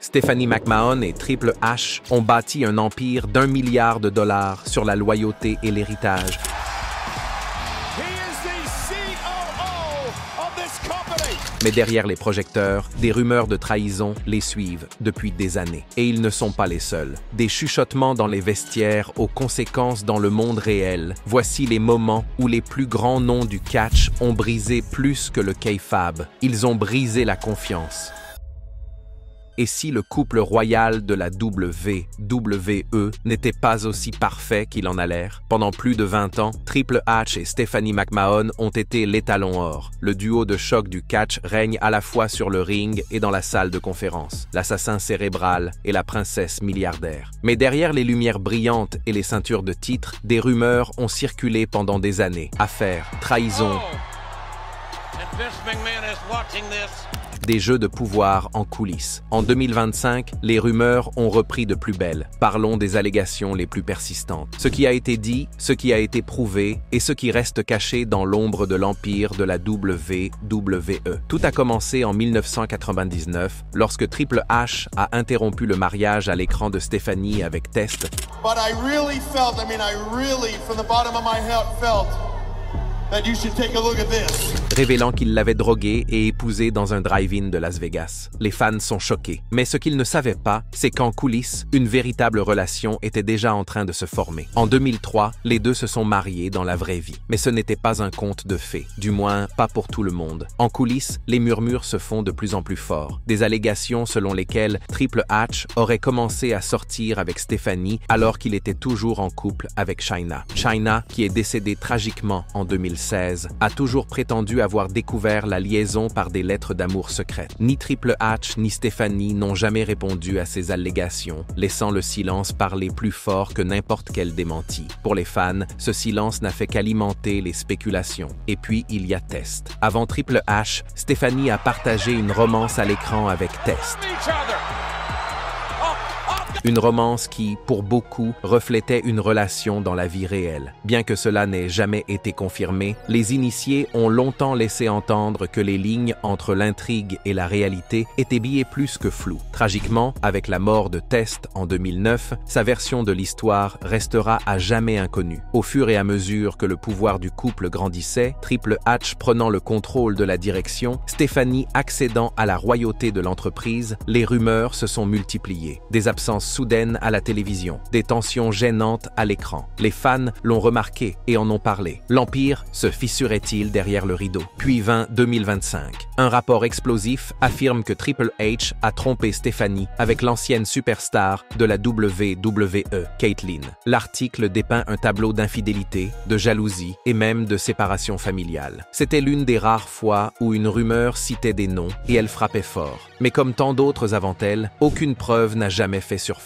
Stephanie McMahon et Triple H ont bâti un empire d'1 milliard de dollars sur la loyauté et l'héritage. Mais derrière les projecteurs, des rumeurs de trahison les suivent depuis des années. Et ils ne sont pas les seuls. Des chuchotements dans les vestiaires aux conséquences dans le monde réel. Voici les moments où les plus grands noms du catch ont brisé plus que le kayfabe. Ils ont brisé la confiance. Et si le couple royal de la WWE n'était pas aussi parfait qu'il en a l'air? Pendant plus de 20 ans, Triple H et Stephanie McMahon ont été l'étalon or. Le duo de choc du catch règne à la fois sur le ring et dans la salle de conférence. L'assassin cérébral et la princesse milliardaire. Mais derrière les lumières brillantes et les ceintures de titre, des rumeurs ont circulé pendant des années. Affaires, trahison, des jeux de pouvoir en coulisses. En 2025, les rumeurs ont repris de plus belle. Parlons des allégations les plus persistantes. Ce qui a été dit, ce qui a été prouvé et ce qui reste caché dans l'ombre de l'empire de la WWE. Tout a commencé en 1999 lorsque Triple H a interrompu le mariage à l'écran de Stephanie avec Test. But I really felt, from the bottom of my heart felt that you should take a look at this. Révélant qu'il l'avait droguée et épousée dans un drive-in de Las Vegas. Les fans sont choqués. Mais ce qu'ils ne savaient pas, c'est qu'en coulisses, une véritable relation était déjà en train de se former. En 2003, les deux se sont mariés dans la vraie vie. Mais ce n'était pas un conte de fées. Du moins, pas pour tout le monde. En coulisses, les murmures se font de plus en plus forts. Des allégations selon lesquelles Triple H aurait commencé à sortir avec Stephanie alors qu'il était toujours en couple avec Chyna. Chyna, qui est décédée tragiquement en 2016, a toujours prétendu avoir découvert la liaison par des lettres d'amour secrètes. Ni Triple H ni Stephanie n'ont jamais répondu à ces allégations, laissant le silence parler plus fort que n'importe quel démenti. Pour les fans, ce silence n'a fait qu'alimenter les spéculations. Et puis, il y a Test. Avant Triple H, Stephanie a partagé une romance à l'écran avec Test. Une romance qui, pour beaucoup, reflétait une relation dans la vie réelle. Bien que cela n'ait jamais été confirmé, les initiés ont longtemps laissé entendre que les lignes entre l'intrigue et la réalité étaient bien plus que floues. Tragiquement, avec la mort de Test en 2009, sa version de l'histoire restera à jamais inconnue. Au fur et à mesure que le pouvoir du couple grandissait, Triple H prenant le contrôle de la direction, Stephanie accédant à la royauté de l'entreprise, les rumeurs se sont multipliées. Des absences soudaines à la télévision, des tensions gênantes à l'écran. Les fans l'ont remarqué et en ont parlé. L'Empire se fissurait-il derrière le rideau? Puis vint 2025. Un rapport explosif affirme que Triple H a trompé Stephanie avec l'ancienne superstar de la WWE, Caitlyn. L'article dépeint un tableau d'infidélité, de jalousie et même de séparation familiale. C'était l'une des rares fois où une rumeur citait des noms et elle frappait fort. Mais comme tant d'autres avant elle, aucune preuve n'a jamais fait surface.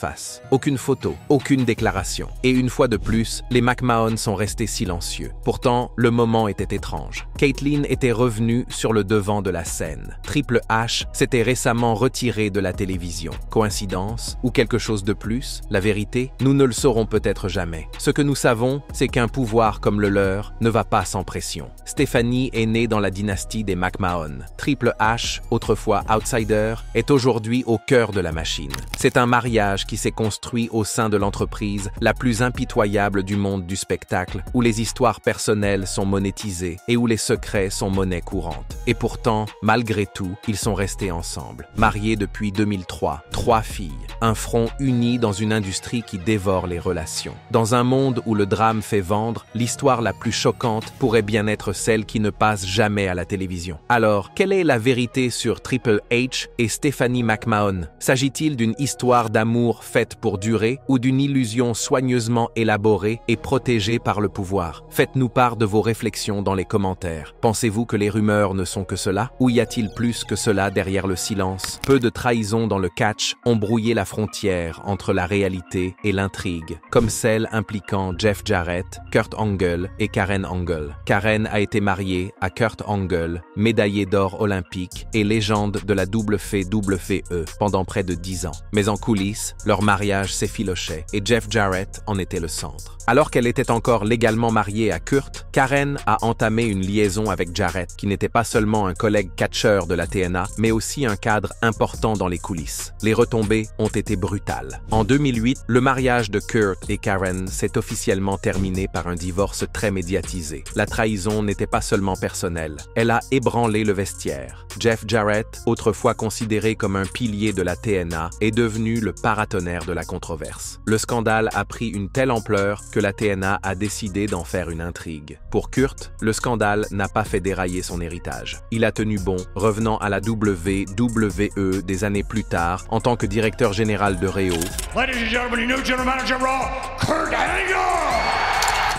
Aucune photo, aucune déclaration. Et une fois de plus, les McMahon sont restés silencieux. Pourtant, le moment était étrange. Caitlyn était revenue sur le devant de la scène. Triple H s'était récemment retiré de la télévision. Coïncidence? Ou quelque chose de plus? La vérité? Nous ne le saurons peut-être jamais. Ce que nous savons, c'est qu'un pouvoir comme le leur ne va pas sans pression. Stephanie est née dans la dynastie des McMahon. Triple H, autrefois outsider, est aujourd'hui au cœur de la machine. C'est un mariage qui s'est construit au sein de l'entreprise la plus impitoyable du monde du spectacle, où les histoires personnelles sont monétisées et où les secrets sont monnaie courante. Et pourtant, malgré tout, ils sont restés ensemble. Mariés depuis 2003, 3 filles, un front uni dans une industrie qui dévore les relations. Dans un monde où le drame fait vendre, l'histoire la plus choquante pourrait bien être celle qui ne passe jamais à la télévision. Alors, quelle est la vérité sur Triple H et Stephanie McMahon? S'agit-il d'une histoire d'amour faite pour durer ou d'une illusion soigneusement élaborée et protégée par le pouvoir? Faites-nous part de vos réflexions dans les commentaires. Pensez-vous que les rumeurs ne sont que cela? Ou y a-t-il plus que cela derrière le silence? Peu de trahisons dans le catch ont brouillé la la frontière entre la réalité et l'intrigue, comme celle impliquant Jeff Jarrett, Kurt Angle et Karen Angle. Karen a été mariée à Kurt Angle, médaillé d'or olympique et légende de la WWE pendant près de 10 ans. Mais en coulisses, leur mariage s'effilochait et Jeff Jarrett en était le centre. Alors qu'elle était encore légalement mariée à Kurt, Karen a entamé une liaison avec Jarrett, qui n'était pas seulement un collègue catcheur de la TNA, mais aussi un cadre important dans les coulisses. Les retombées ont été brutales. En 2008, le mariage de Kurt et Karen s'est officiellement terminé par un divorce très médiatisé. La trahison n'était pas seulement personnelle, elle a ébranlé le vestiaire. Jeff Jarrett, autrefois considéré comme un pilier de la TNA, est devenu le paratonnerre de la controverse. Le scandale a pris une telle ampleur que la TNA a décidé d'en faire une intrigue. Pour Kurt, le scandale n'a pas fait dérailler son héritage. Il a tenu bon, revenant à la WWE des années plus tard en tant que directeur général de Raw. Ladies and gentlemen, your new general manager Raw, Kurt Angle!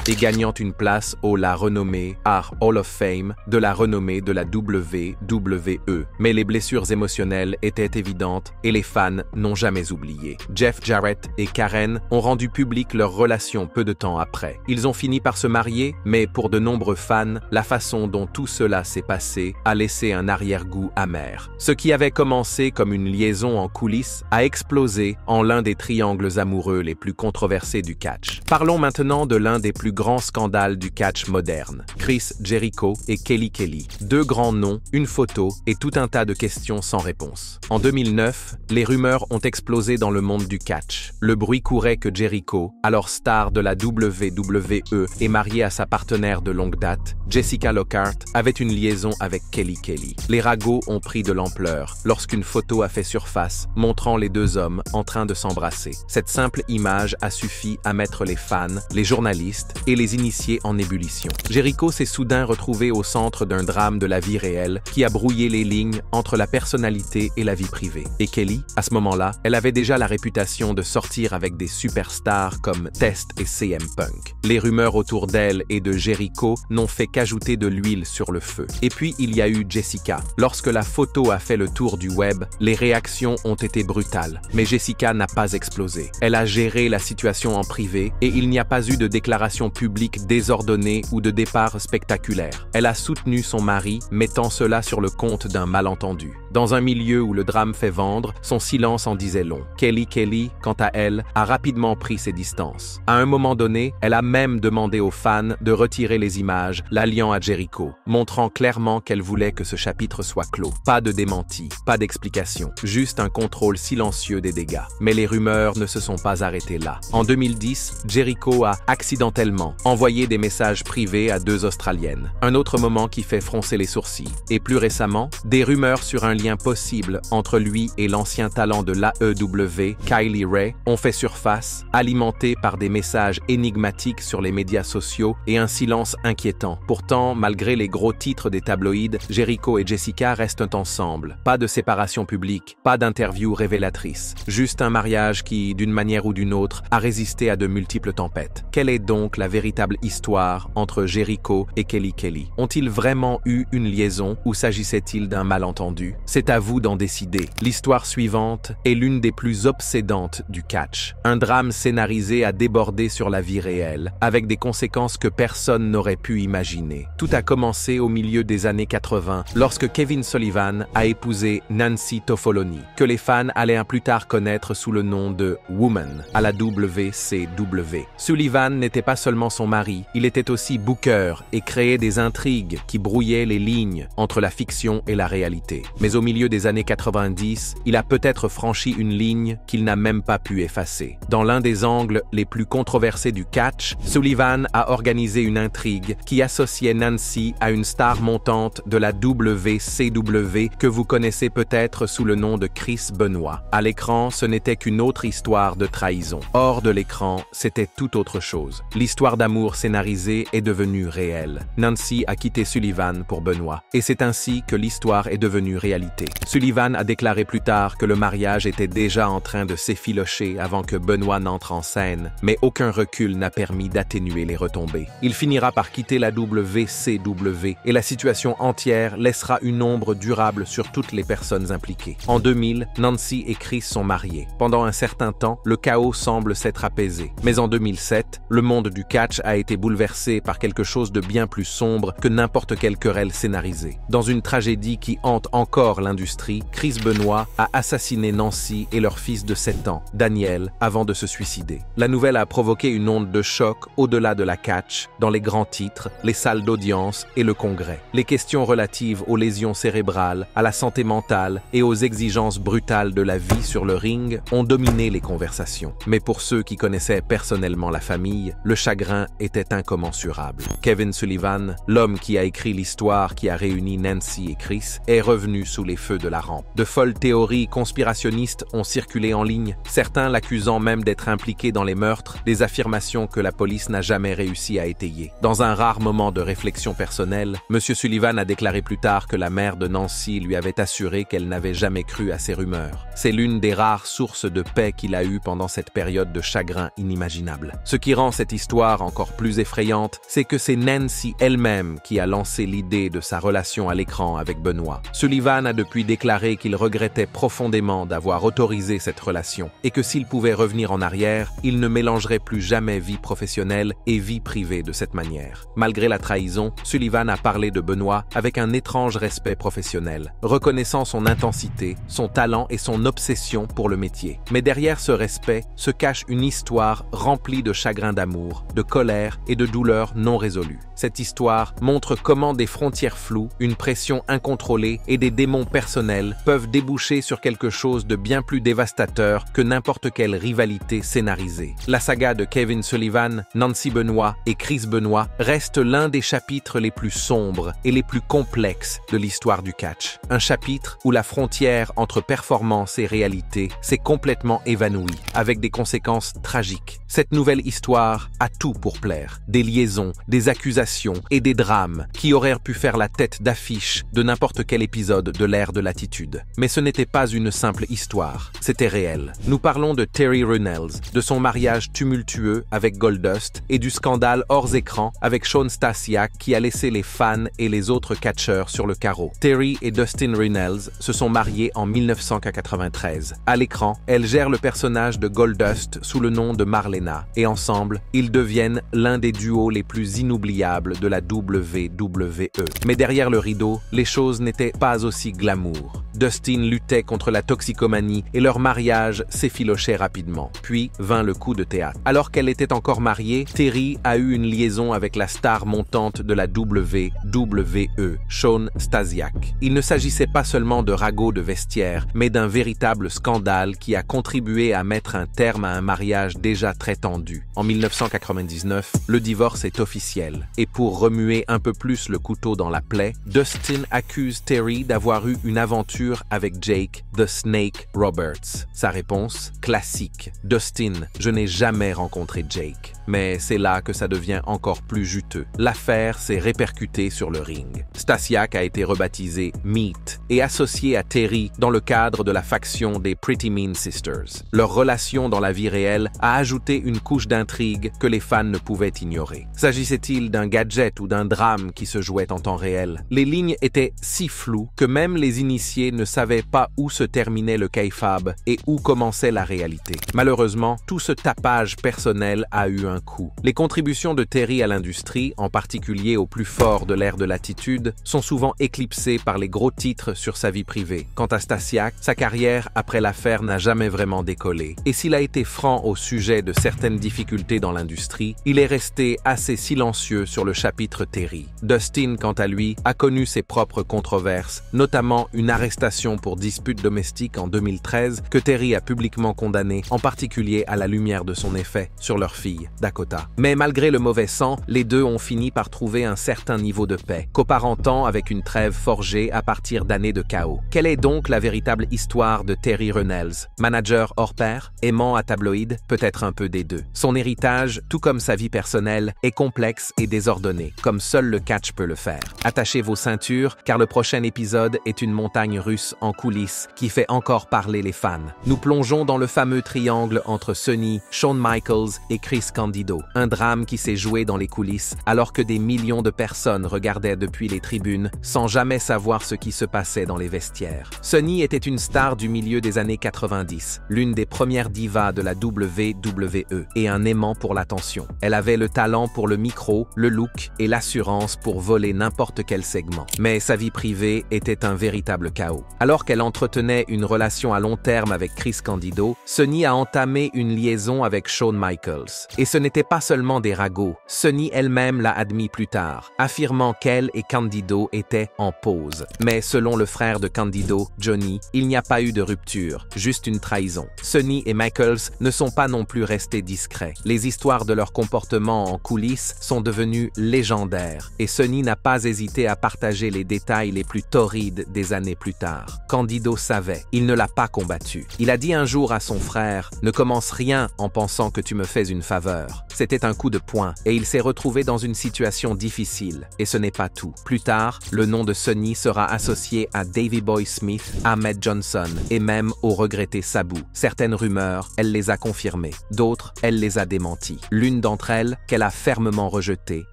Et gagnant une place au la renommée Hall of Fame de la renommée de la WWE. Mais les blessures émotionnelles étaient évidentes et les fans n'ont jamais oublié. Jeff Jarrett et Karen ont rendu publique leur relation peu de temps après. Ils ont fini par se marier, mais pour de nombreux fans, la façon dont tout cela s'est passé a laissé un arrière-goût amer. Ce qui avait commencé comme une liaison en coulisses a explosé en l'un des triangles amoureux les plus controversés du catch. Parlons maintenant de l'un des plus grands scandales du catch moderne, Chris Jericho et Kelly Kelly. Deux grands noms, une photo et tout un tas de questions sans réponse. En 2009, les rumeurs ont explosé dans le monde du catch. Le bruit courait que Jericho, alors star de la WWE et marié à sa partenaire de longue date, Jessica Lockhart, avait une liaison avec Kelly Kelly. Les ragots ont pris de l'ampleur lorsqu'une photo a fait surface montrant les deux hommes en train de s'embrasser. Cette simple image a suffi à mettre les fans, les journalistes et les initiés en ébullition. Jericho s'est soudain retrouvé au centre d'un drame de la vie réelle qui a brouillé les lignes entre la personnalité et la vie privée. Et Kelly, à ce moment-là, elle avait déjà la réputation de sortir avec des superstars comme Test et CM Punk. Les rumeurs autour d'elle et de Jericho n'ont fait qu'ajouter de l'huile sur le feu. Et puis il y a eu Jessica. Lorsque la photo a fait le tour du web, les réactions ont été brutales. Mais Jessica n'a pas explosé. Elle a géré la situation en privé et il n'y a pas eu de déclaration publique désordonnée ou de départ spectaculaire. Elle a soutenu son mari, mettant cela sur le compte d'un malentendu. Dans un milieu où le drame fait vendre, son silence en disait long. Kelly Kelly, quant à elle, a rapidement pris ses distances. À un moment donné, elle a même demandé aux fans de retirer les images, l'alliant à Jericho, montrant clairement qu'elle voulait que ce chapitre soit clos. Pas de démenti, pas d'explication, juste un contrôle silencieux des dégâts. Mais les rumeurs ne se sont pas arrêtées là. En 2010, Jericho a accidentellement envoyé des messages privés à deux Australiennes. Un autre moment qui fait froncer les sourcils. Et plus récemment, des rumeurs sur un lien possible entre lui et l'ancien talent de l'AEW, Kylie Ray, ont fait surface, alimentés par des messages énigmatiques sur les médias sociaux et un silence inquiétant. Pourtant, malgré les gros titres des tabloïds, Jericho et Jessica restent ensemble. Pas de séparation publique, pas d'interview révélatrice. Juste un mariage qui, d'une manière ou d'une autre, a résisté à de multiples tempêtes. Quelle est donc la véritable histoire entre Jericho et Kelly Kelly? Ont-ils vraiment eu une liaison ou s'agissait-il d'un malentendu? C'est à vous d'en décider. L'histoire suivante est l'une des plus obsédantes du catch. Un drame scénarisé a débordé sur la vie réelle, avec des conséquences que personne n'aurait pu imaginer. Tout a commencé au milieu des années 80, lorsque Kevin Sullivan a épousé Nancy Tofoloni, que les fans allaient plus tard connaître sous le nom de Woman, à la WCW. Sullivan n'était pas seulement son mari, il était aussi booker et créait des intrigues qui brouillaient les lignes entre la fiction et la réalité. Mais au milieu des années 90, il a peut-être franchi une ligne qu'il n'a même pas pu effacer. Dans l'un des angles les plus controversés du catch, Sullivan a organisé une intrigue qui associait Nancy à une star montante de la WCW que vous connaissez peut-être sous le nom de Chris Benoit. À l'écran, ce n'était qu'une autre histoire de trahison. Hors de l'écran, c'était tout autre chose. L'histoire l'histoire d'amour scénarisée est devenue réelle. Nancy a quitté Sullivan pour Benoit, et c'est ainsi que l'histoire est devenue réalité. Sullivan a déclaré plus tard que le mariage était déjà en train de s'effilocher avant que Benoit n'entre en scène, mais aucun recul n'a permis d'atténuer les retombées. Il finira par quitter la WCW et la situation entière laissera une ombre durable sur toutes les personnes impliquées. En 2000, Nancy et Chris sont mariés. Pendant un certain temps, le chaos semble s'être apaisé. Mais en 2007, le monde du catch a été bouleversé par quelque chose de bien plus sombre que n'importe quelle querelle scénarisée. Dans une tragédie qui hante encore l'industrie, Chris Benoit a assassiné Nancy et leur fils de 7 ans, Daniel, avant de se suicider. La nouvelle a provoqué une onde de choc au-delà de la catch, dans les grands titres, les salles d'audience et le congrès. Les questions relatives aux lésions cérébrales, à la santé mentale et aux exigences brutales de la vie sur le ring ont dominé les conversations. Mais pour ceux qui connaissaient personnellement la famille, le chagrin était incommensurable. Kevin Sullivan, l'homme qui a écrit l'histoire qui a réuni Nancy et Chris, est revenu sous les feux de la rampe. De folles théories conspirationnistes ont circulé en ligne, certains l'accusant même d'être impliqué dans les meurtres, des affirmations que la police n'a jamais réussi à étayer. Dans un rare moment de réflexion personnelle, M. Sullivan a déclaré plus tard que la mère de Nancy lui avait assuré qu'elle n'avait jamais cru à ces rumeurs. C'est l'une des rares sources de paix qu'il a eues pendant cette période de chagrin inimaginable. Ce qui rend cette histoire encore plus effrayante, c'est que c'est Nancy elle-même qui a lancé l'idée de sa relation à l'écran avec Benoit. Sullivan a depuis déclaré qu'il regrettait profondément d'avoir autorisé cette relation et que s'il pouvait revenir en arrière, il ne mélangerait plus jamais vie professionnelle et vie privée de cette manière. Malgré la trahison, Sullivan a parlé de Benoit avec un étrange respect professionnel, reconnaissant son intensité, son talent et son obsession pour le métier. Mais derrière ce respect se cache une histoire remplie de chagrin d'amour, de colère et de douleurs non résolues. Cette histoire montre comment des frontières floues, une pression incontrôlée et des démons personnels peuvent déboucher sur quelque chose de bien plus dévastateur que n'importe quelle rivalité scénarisée. La saga de Kevin Sullivan, Nancy Benoit et Chris Benoit reste l'un des chapitres les plus sombres et les plus complexes de l'histoire du catch. Un chapitre où la frontière entre performance et réalité s'est complètement évanouie, avec des conséquences tragiques. Cette nouvelle histoire a tout pour plaire. Des liaisons, des accusations et des drames qui auraient pu faire la tête d'affiche de n'importe quel épisode de l'ère de l'attitude. Mais ce n'était pas une simple histoire, c'était réel. Nous parlons de Terry Runnels, de son mariage tumultueux avec Goldust et du scandale hors écran avec Shawn Stasiak qui a laissé les fans et les autres catcheurs sur le carreau. Terry et Dustin Runnels se sont mariés en 1993. À l'écran, elle gère le personnage de Goldust sous le nom de Marlena et ensemble, ils deviennent l'un des duos les plus inoubliables de la WWE. Mais derrière le rideau, les choses n'étaient pas aussi glamour. Dustin luttait contre la toxicomanie et leur mariage s'effilochait rapidement. Puis vint le coup de théâtre. Alors qu'elle était encore mariée, Terry a eu une liaison avec la star montante de la WWE, Shawn Stasiak. Il ne s'agissait pas seulement de ragots de vestiaire, mais d'un véritable scandale qui a contribué à mettre un terme à un mariage déjà très tendu. En 1999, le divorce est officiel. Et pour remuer un peu plus le couteau dans la plaie, Dustin accuse Terry d'avoir eu une aventure avec Jake the Snake Roberts. Sa réponse, classique. Dustin, je n'ai jamais rencontré Jake. Mais c'est là que ça devient encore plus juteux. L'affaire s'est répercutée sur le ring. Stasiak a été rebaptisé Meat et associé à Terry dans le cadre de la faction des Pretty Mean Sisters. Leur relation dans la vie réelle a ajouté une couche d'intrigue que les fans ne pouvaient ignorer. S'agissait-il d'un gadget ou d'un drame qui se jouait en temps réel? Les lignes étaient si floues que même les initiés ne savaient pas où se terminait le kayfabe et où commençait la réalité. Malheureusement, tout ce tapage personnel a eu un coup. Les contributions de Terry à l'industrie, en particulier au plus fort de l'ère de l'attitude, sont souvent éclipsées par les gros titres sur sa vie privée. Quant à Stasiak, sa carrière après l'affaire n'a jamais vraiment décollé. Et s'il a été franc au sujet de certaines difficultés dans l'industrie, il est resté assez silencieux sur le chapitre Terry. Dustin, quant à lui, a connu ses propres controverses, notamment une arrestation pour dispute domestique en 2013 que Terry a publiquement condamnée, en particulier à la lumière de son effet sur leur fille. Dakota. Mais malgré le mauvais sang, les deux ont fini par trouver un certain niveau de paix, coparentant avec une trêve forgée à partir d'années de chaos. Quelle est donc la véritable histoire de Terry Runnels? Manager hors pair, aimant à tabloïd, peut-être un peu des deux. Son héritage, tout comme sa vie personnelle, est complexe et désordonné, comme seul le catch peut le faire. Attachez vos ceintures, car le prochain épisode est une montagne russe en coulisses qui fait encore parler les fans. Nous plongeons dans le fameux triangle entre Sonny, Shawn Michaels et Chris Candido, un drame qui s'est joué dans les coulisses alors que des millions de personnes regardaient depuis les tribunes sans jamais savoir ce qui se passait dans les vestiaires. Sonny était une star du milieu des années 90, l'une des premières divas de la WWE et un aimant pour l'attention. Elle avait le talent pour le micro, le look et l'assurance pour voler n'importe quel segment. Mais sa vie privée était un véritable chaos. Alors qu'elle entretenait une relation à long terme avec Chris Candido, Sonny a entamé une liaison avec Shawn Michaels. Et ce n'était pas seulement des ragots. Sonny elle-même l'a admis plus tard, affirmant qu'elle et Candido étaient en pause. Mais selon le frère de Candido, Johnny, il n'y a pas eu de rupture, juste une trahison. Sonny et Michaels ne sont pas non plus restés discrets. Les histoires de leur comportement en coulisses sont devenues légendaires, et Sonny n'a pas hésité à partager les détails les plus torrides des années plus tard. Candido savait, il ne l'a pas combattu. Il a dit un jour à son frère « Ne commence rien en pensant que tu me fais une faveur ». C'était un coup de poing, et il s'est retrouvé dans une situation difficile. Et ce n'est pas tout. Plus tard, le nom de Sonny sera associé à Davey Boy Smith, Ahmed Johnson, et même au regretté Sabu. Certaines rumeurs, elle les a confirmées. D'autres, elle les a démenties. L'une d'entre elles, qu'elle a fermement rejetée,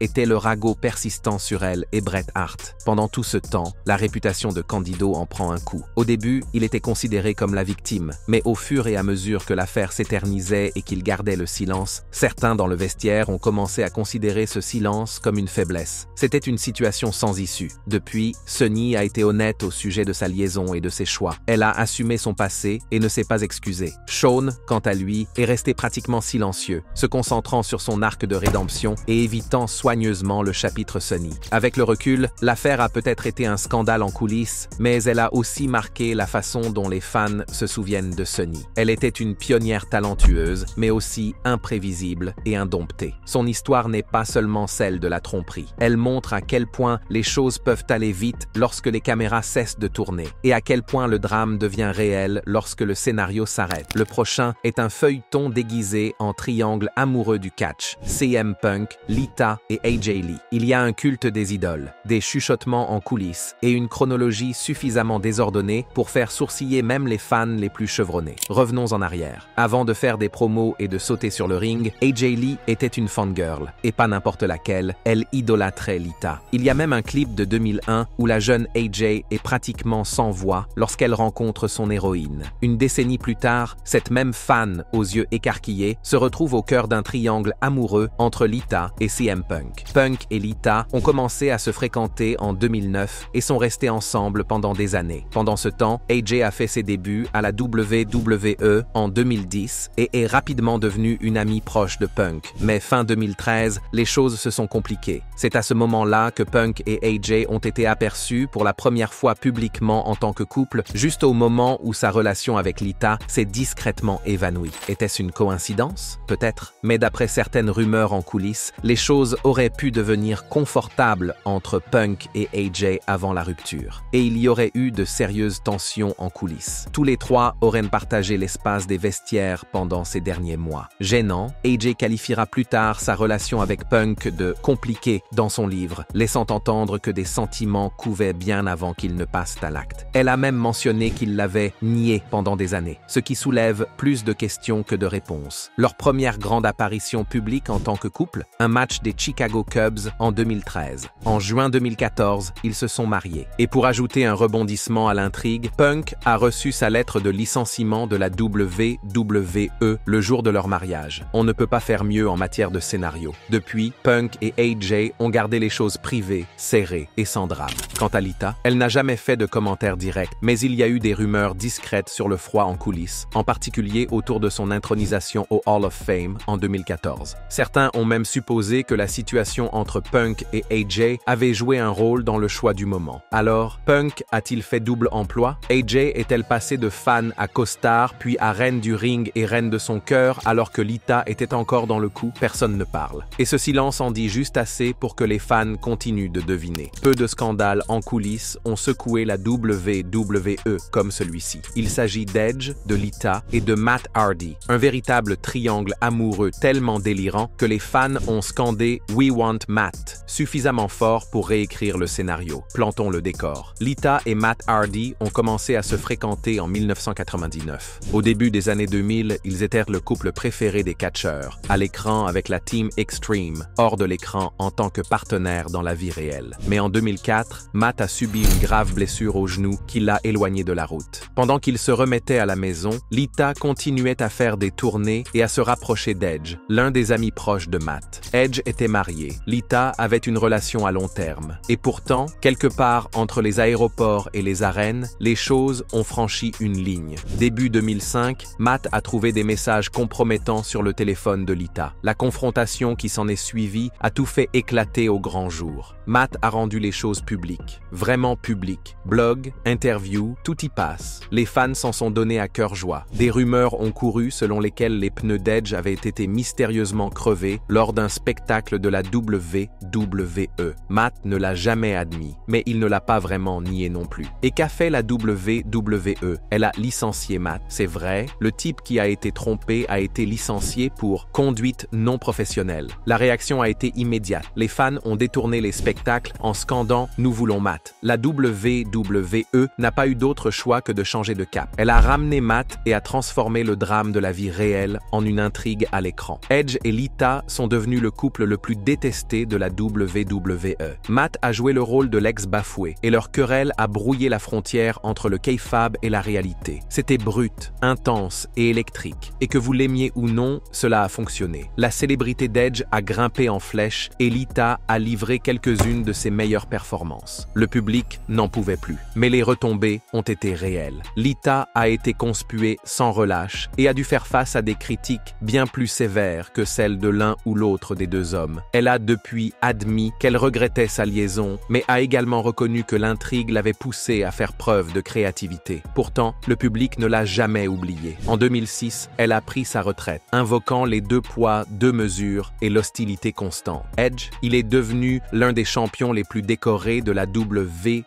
était le ragot persistant sur elle et Bret Hart. Pendant tout ce temps, la réputation de Candido en prend un coup. Au début, il était considéré comme la victime, mais au fur et à mesure que l'affaire s'éternisait et qu'il gardait le silence, certains dans le vestiaire ont commencé à considérer ce silence comme une faiblesse. C'était une situation sans issue. Depuis, Sonny a été honnête au sujet de sa liaison et de ses choix. Elle a assumé son passé et ne s'est pas excusée. Shawn, quant à lui, est resté pratiquement silencieux, se concentrant sur son arc de rédemption et évitant soigneusement le chapitre Sonny. Avec le recul, l'affaire a peut-être été un scandale en coulisses, mais elle a aussi marqué la façon dont les fans se souviennent de Sonny. Elle était une pionnière talentueuse, mais aussi imprévisible et indomptée. Son histoire n'est pas seulement celle de la tromperie. Elle montre à quel point les choses peuvent aller vite lorsque les caméras cessent de tourner, et à quel point le drame devient réel lorsque le scénario s'arrête. Le prochain est un feuilleton déguisé en triangle amoureux du catch, CM Punk, Lita et AJ Lee. Il y a un culte des idoles, des chuchotements en coulisses et une chronologie suffisamment désordonnée pour faire sourciller même les fans les plus chevronnés. Revenons en arrière. Avant de faire des promos et de sauter sur le ring, AJ Lee était une fangirl, et pas n'importe laquelle, elle idolâtrait Lita. Il y a même un clip de 2001 où la jeune AJ est pratiquement sans voix lorsqu'elle rencontre son héroïne. Une décennie plus tard, cette même fan aux yeux écarquillés se retrouve au cœur d'un triangle amoureux entre Lita et CM Punk. Punk et Lita ont commencé à se fréquenter en 2009 et sont restés ensemble pendant des années. Pendant ce temps, AJ a fait ses débuts à la WWE en 2010 et est rapidement devenue une amie proche de Punk. Mais fin 2013, les choses se sont compliquées. C'est à ce moment-là que Punk et AJ ont été aperçus pour la première fois publiquement en tant que couple, juste au moment où sa relation avec Lita s'est discrètement évanouie. Était-ce une coïncidence? Peut-être. Mais d'après certaines rumeurs en coulisses, les choses auraient pu devenir confortables entre Punk et AJ avant la rupture. Et il y aurait eu de sérieuses tensions en coulisses. Tous les trois auraient partagé l'espace des vestiaires pendant ces derniers mois. Gênant, AJ qualifiera plus tard sa relation avec Punk de « compliquée » dans son livre, laissant entendre que des sentiments couvaient bien avant qu'ils ne passent à l'acte. Elle a même mentionné qu'il l'avait nié pendant des années, ce qui soulève plus de questions que de réponses. Leur première grande apparition publique en tant que couple, un match des Chicago Cubs en 2013. En juin 2014, ils se sont mariés. Et pour ajouter un rebondissement à l'intrigue, Punk a reçu sa lettre de licenciement de la WWE le jour de leur mariage. On ne peut pas faire mieux en matière de scénario. Depuis, Punk et AJ ont gardé les choses privées, serrées et sans drame. Quant à Lita, elle n'a jamais fait de commentaires directs, mais il y a eu des rumeurs discrètes sur le froid en coulisses, en particulier autour de son intronisation au Hall of Fame en 2014. Certains ont même supposé que la situation entre Punk et AJ avait joué un rôle dans le choix du moment. Alors, Punk a-t-il fait double emploi? AJ est-elle passée de fan à costard, puis à reine du ring et reine de son cœur, alors que Lita était encore tort dans le coup, personne ne parle. Et ce silence en dit juste assez pour que les fans continuent de deviner. Peu de scandales en coulisses ont secoué la WWE comme celui-ci. Il s'agit d'Edge, de Lita et de Matt Hardy, un véritable triangle amoureux tellement délirant que les fans ont scandé « We want Matt », suffisamment fort pour réécrire le scénario. Plantons le décor. Lita et Matt Hardy ont commencé à se fréquenter en 1999. Au début des années 2000, ils étaient le couple préféré des catcheurs, à l'écran avec la Team Extreme, hors de l'écran en tant que partenaire dans la vie réelle. Mais en 2004, Matt a subi une grave blessure au genou qui l'a éloigné de la route. Pendant qu'il se remettait à la maison, Lita continuait à faire des tournées et à se rapprocher d'Edge, l'un des amis proches de Matt. Edge était marié. Lita avait une relation à long terme. Et pourtant, quelque part entre les aéroports et les arènes, les choses ont franchi une ligne. Début 2005, Matt a trouvé des messages compromettants sur le téléphone de Lita. La confrontation qui s'en est suivie a tout fait éclater au grand jour. Matt a rendu les choses publiques, vraiment publiques. Blog, interview, tout y passe. Les fans s'en sont donnés à cœur joie. Des rumeurs ont couru selon lesquelles les pneus d'Edge avaient été mystérieusement crevés lors d'un spectacle de la WWE. Matt ne l'a jamais admis, mais il ne l'a pas vraiment nié non plus. Et qu'a fait la WWE? Elle a licencié Matt. C'est vrai, le type qui a été trompé a été licencié pour conduite non professionnelle. La réaction a été immédiate. Les fans ont détourné les spectacles en scandant « Nous voulons Matt ». La WWE n'a pas eu d'autre choix que de changer de cap. Elle a ramené Matt et a transformé le drame de la vie réelle en une intrigue à l'écran. Edge et Lita sont devenus le couple le plus détesté de la WWE. Matt a joué le rôle de l'ex bafoué et leur querelle a brouillé la frontière entre le kayfabe et la réalité. C'était brut, intense et électrique. Et que vous l'aimiez ou non, cela a fonctionné. La célébrité d'Edge a grimpé en flèche et Lita a livré quelques-unes de ses meilleures performances. Le public n'en pouvait plus. Mais les retombées ont été réelles. Lita a été conspuée sans relâche et a dû faire face à des critiques bien plus sévères que celles de l'un ou l'autre des deux hommes. Elle a depuis admis qu'elle regrettait sa liaison, mais a également reconnu que l'intrigue l'avait poussée à faire preuve de créativité. Pourtant, le public ne l'a jamais oubliée. En 2006, elle a pris sa retraite, invoquant les 2 poids, 2 mesures et l'hostilité constante. Edge, il est devenu l'un des champions les plus décorés de la WWE.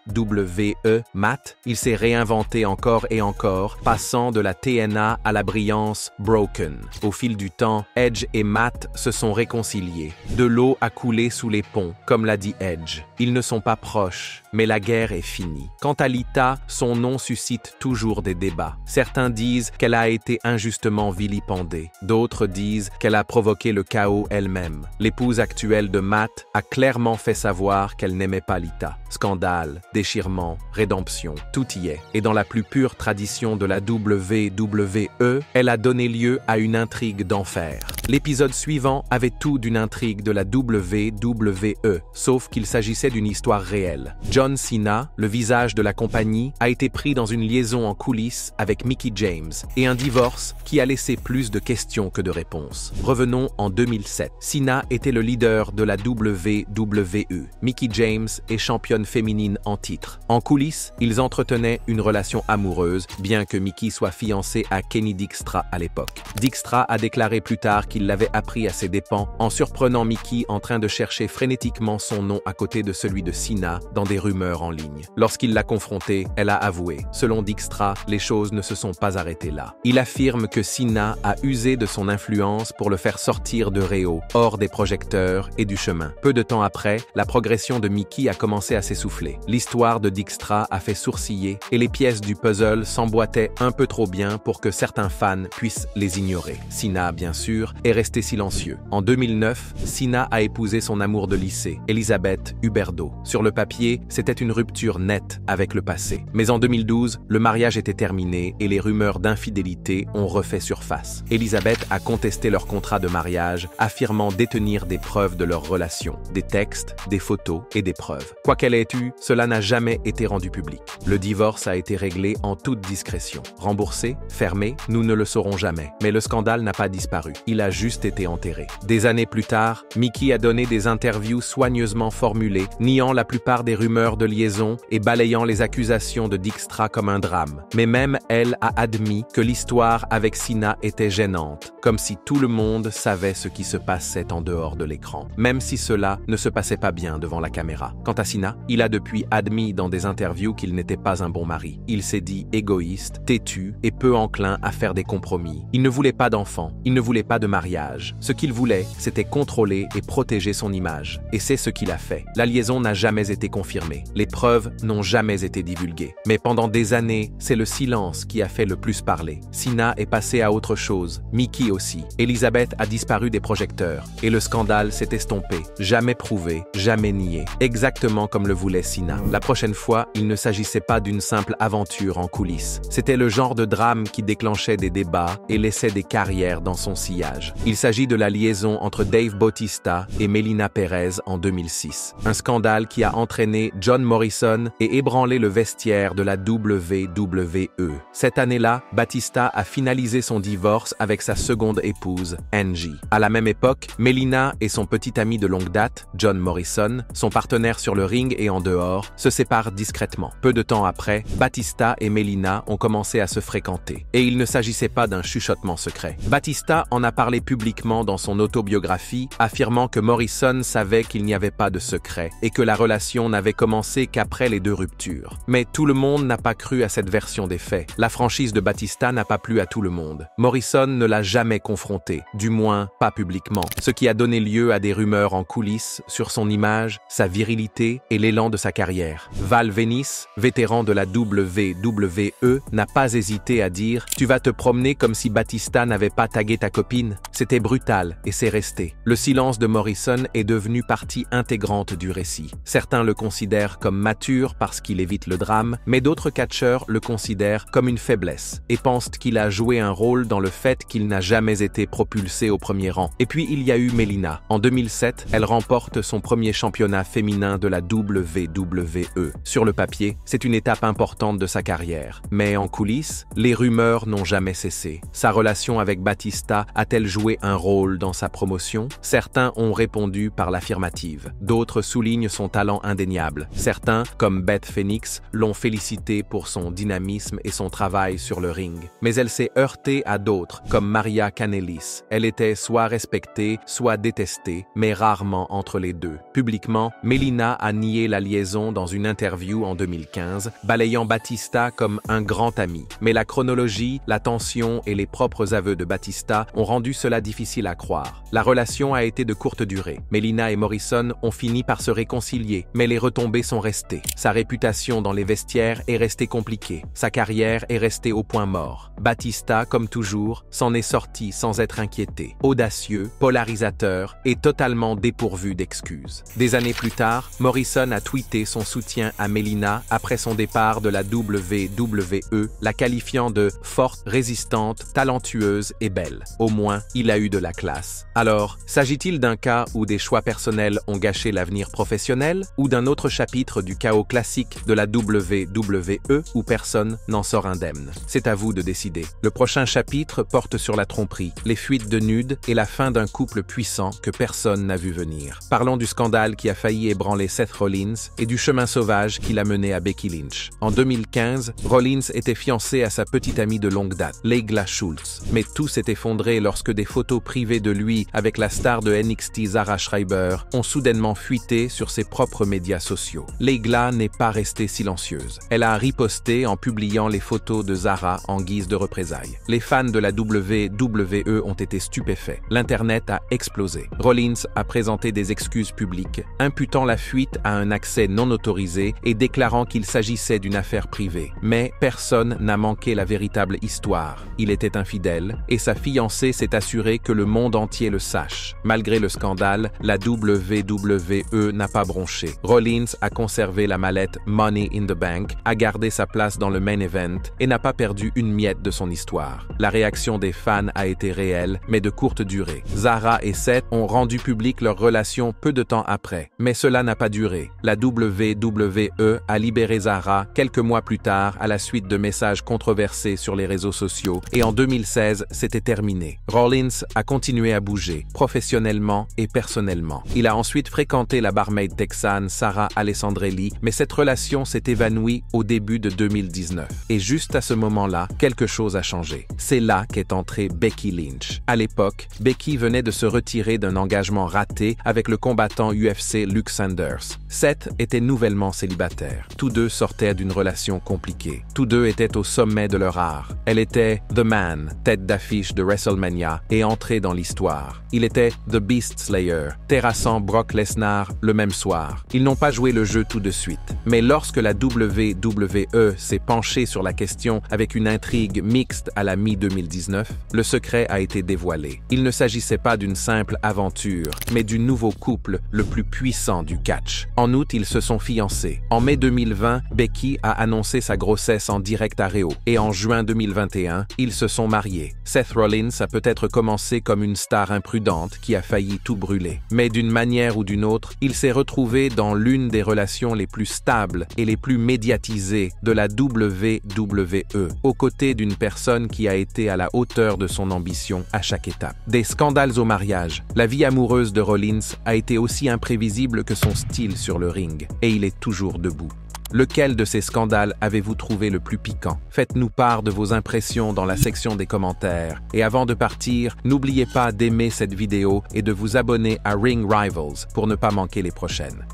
Matt, il s'est réinventé encore et encore, passant de la TNA à la brillance Broken. Au fil du temps, Edge et Matt se sont réconciliés. De l'eau a coulé sous les ponts, comme l'a dit Edge. Ils ne sont pas proches, mais la guerre est finie. Quant à Lita, son nom suscite toujours des débats. Certains disent qu'elle a été injustement vilipendée. D'autres disent qu'elle a provoqué le chaos elle-même. L'épouse actuelle de Matt a clairement fait savoir qu'elle n'aimait pas Lita. Scandale, déchirement, rédemption, tout y est. Et dans la plus pure tradition de la WWE, elle a donné lieu à une intrigue d'enfer. L'épisode suivant avait tout d'une intrigue de la WWE, sauf qu'il s'agissait d'une histoire réelle. John Cena, le visage de la compagnie, a été pris dans une liaison en coulisses avec Mickie James et un divorce qui a laissé plus de questions que de réponses. Revenons en 2007. Cena était le leader de la WWE. Mickie James est championne féminine en titre. En coulisses, ils entretenaient une relation amoureuse, bien que Mickie soit fiancée à Kenny Dykstra à l'époque. Dykstra a déclaré plus tard qu'il l'avait appris à ses dépens en surprenant Mickie en train de chercher frénétiquement son nom à côté de celui de Cena dans des rumeurs en ligne. Lorsqu'il l'a confrontée, elle a avoué. Selon Dykstra, les choses ne se sont pas arrêtées là. Il affirme que Cena a usé de son influence pour le faire sortir de Réo, hors des projecteurs et du chemin. Peu de temps après, la progression de Mickie a commencé à s'essouffler. L'histoire de Dykstra a fait sourciller et les pièces du puzzle s'emboîtaient un peu trop bien pour que certains fans puissent les ignorer. Cena, bien sûr, est resté silencieux. En 2009, Cena a épousé son amour de lycée, Elisabeth Huberdeau. Sur le papier, c'était une rupture nette avec le passé. Mais en 2012, le mariage était terminé et les rumeurs d'infidélité ont refait surface. Elisabeth a contesté leur contrat de mariage, affirmant détenir des preuves de leur relation, des textes, des photos et des preuves. Quoi qu'elle ait eu, cela n'a jamais été rendu public. Le divorce a été réglé en toute discrétion. Remboursé? Fermé? Nous ne le saurons jamais. Mais le scandale n'a pas disparu. Il a juste été enterré. Des années plus tard, Mickie a donné des interviews soigneusement formulées, niant la plupart des rumeurs de liaison et balayant les accusations de Dijkstra comme un drame. Mais même elle a admis que l'histoire avec Sina était gênante, comme si tout le monde savait ce qui se passait en dehors de l'écran, même si cela ne se passait pas bien devant la caméra. Quant à Sina, il a depuis admis dans des interviews qu'il n'était pas un bon mari. Il s'est dit égoïste, têtu et peu enclin à faire des compromis. Il ne voulait pas d'enfants, il ne voulait pas de mariage. Ce qu'il voulait, c'était contrôler et protéger son image. Et c'est ce qu'il a fait. La liaison n'a jamais été confirmée. Les preuves n'ont jamais été divulguées. Mais pendant des années, c'est le silence qui a fait le plus parler. Sina est passée à autre chose, Mickie aussi. Elisabeth a disparu des projecteurs et le scandale s'est estompé. Jamais prouvé, jamais nié. Exactement comme le voulait Sina. La prochaine fois, il ne s'agissait pas d'une simple aventure en coulisses. C'était le genre de drame qui déclenchait des débats et laissait des carrières dans son sillage. Il s'agit de la liaison entre Dave Bautista et Melina Pérez en 2006. Un scandale qui a entraîné John Morrison et ébranlé le vestiaire de la WWE. Cette année-là, Bautista a finalisé son divorce avec sa seconde épouse, Angie. À la même époque, Melina et son petit ami de longue date, John Morrison, son partenaire sur le ring et en dehors, se séparent discrètement. Peu de temps après, Bautista et Melina ont commencé à se fréquenter. Et il ne s'agissait pas d'un chuchotement secret. Bautista en a parlé publiquement dans son autobiographie, affirmant que Morrison savait qu'il n'y avait pas de secret et que la relation n'avait commencé qu'après les 2 ruptures. Mais tout le monde n'a pas cru à cette version des faits. La franchise de Bautista n'a pas plu à tout le monde. Morrison ne l'a jamais confronté, du moins pas publiquement, ce qui a donné lieu à des rumeurs en coulisses sur son image, sa virilité et l'élan de sa carrière. Val Venis, vétéran de la WWE, n'a pas hésité à dire « Tu vas te promener comme si Bautista n'avait pas tagué ta copine ». C'était brutal et c'est resté. Le silence de Morrison est devenu partie intégrante du récit. Certains le considèrent comme mature parce qu'il évite le drame, mais d'autres catcheurs le considèrent comme une faiblesse et pensent qu'il a joué un rôle dans le fait qu'il n'a jamais été propulsé au premier rang. Et puis il y a eu Melina. En 2007, elle remporte son premier championnat féminin de la WWE. Sur le papier, c'est une étape importante de sa carrière. Mais en coulisses, les rumeurs n'ont jamais cessé. Sa relation avec Bautista a-t-elle joué un rôle dans sa promotion? Certains ont répondu par l'affirmative. D'autres soulignent son talent indéniable. Certains, comme Beth Phoenix, l'ont félicité pour son dynamisme et son travail sur le ring. Mais elle s'est heurtée à d'autres, comme Maria Kanellis. Elle était soit respectée, soit détestée, mais rarement entre les deux. Publiquement, Melina a nié la liaison dans une interview en 2015, balayant Bautista comme un grand ami. Mais la chronologie, la tension et les propres aveux de Bautista ont rendu cela difficile à croire. La relation a été de courte durée. Melina et Morrison ont fini par se réconcilier, mais les retombées sont restées. Sa réputation dans les vestiaires est restée compliquée. Sa carrière est restée au point mort. Bautista, comme toujours, s'en est sorti sans être inquiété. Audacieux, polarisateur et totalement dépourvu d'excuses. Des années plus tard, Morrison a tweeté son soutien à Melina après son départ de la WWE, la qualifiant de forte, résistante, talentueuse et belle. Au moins, il a eu de la classe. Alors, s'agit-il d'un cas où des choix personnels ont gâché l'avenir professionnel ou d'un autre chapitre du chaos classique de la WWE où personne n'en sort indemne? C'est à vous de décider. Le prochain chapitre porte sur la tromperie, les fuites de nudes et la fin d'un couple puissant que personne n'a vu venir. Parlons du scandale qui a failli ébranler Seth Rollins et du chemin sauvage qui l'a mené à Becky Lynch. En 2015, Rollins était fiancé à sa petite amie de longue date, Leigla Schultz. Mais tout s'est effondré lorsque des photos privées de lui avec la star de NXT Zara Schreiber ont soudainement fuité sur ses propres médias sociaux. Leigla n'est pas restée silencieuse. Elle a riposté en publiant les photos de Zara en guise de représailles. Les fans de la WWE ont été stupéfaits. L'Internet a explosé. Rollins a présenté des excuses publiques, imputant la fuite à un accès non autorisé et déclarant qu'il s'agissait d'une affaire privée. Mais personne n'a manqué la véritable histoire. Il était infidèle et sa fiancée s'est assurée que le monde entier le sache. Malgré le scandale, la WWE n'a pas bronché. Rollins a conservé la mallette Money in the Bank, a gardé sa place dans le main event et n'a pas perdu une miette de son histoire. La réaction des fans a été réelle, mais de courte durée. Zara et Seth ont rendu public leur relation peu de temps après, mais cela n'a pas duré. La WWE a libéré Zara quelques mois plus tard à la suite de messages controversés sur les réseaux sociaux et en 2016, c'était terminé. Rollins Rollins a continué à bouger, professionnellement et personnellement. Il a ensuite fréquenté la barmaid texane Sarah Alessandrelli, mais cette relation s'est évanouie au début de 2019. Et juste à ce moment-là, quelque chose a changé. C'est là qu'est entrée Becky Lynch. À l'époque, Becky venait de se retirer d'un engagement raté avec le combattant UFC Luke Sanders. Seth était nouvellement célibataire. Tous deux sortaient d'une relation compliquée. Tous deux étaient au sommet de leur art. Elle était The Man, tête d'affiche de WrestleMania, et entrée dans l'histoire. Il était The Beast Slayer, terrassant Brock Lesnar le même soir. Ils n'ont pas joué le jeu tout de suite. Mais lorsque la WWE s'est penchée sur la question avec une intrigue mixte à la mi-2019, le secret a été dévoilé. Il ne s'agissait pas d'une simple aventure, mais du nouveau couple le plus puissant du catch. En août, ils se sont fiancés. En mai 2020, Becky a annoncé sa grossesse en direct à Réo. Et en juin 2021, ils se sont mariés. Seth Rollins a peut-être commencé comme une star imprudente qui a failli tout brûler. Mais d'une manière ou d'une autre, il s'est retrouvé dans l'une des relations les plus stables et les plus médiatisées de la WWE, aux côtés d'une personne qui a été à la hauteur de son ambition à chaque étape. Des scandales au mariage. La vie amoureuse de Rollins a été aussi imprévisible que son style sur le ring, et il est toujours debout. Lequel de ces scandales avez-vous trouvé le plus piquant? Faites-nous part de vos impressions dans la section des commentaires. Et avant de partir, n'oubliez pas d'aimer cette vidéo et de vous abonner à Ring Rivals pour ne pas manquer les prochaines.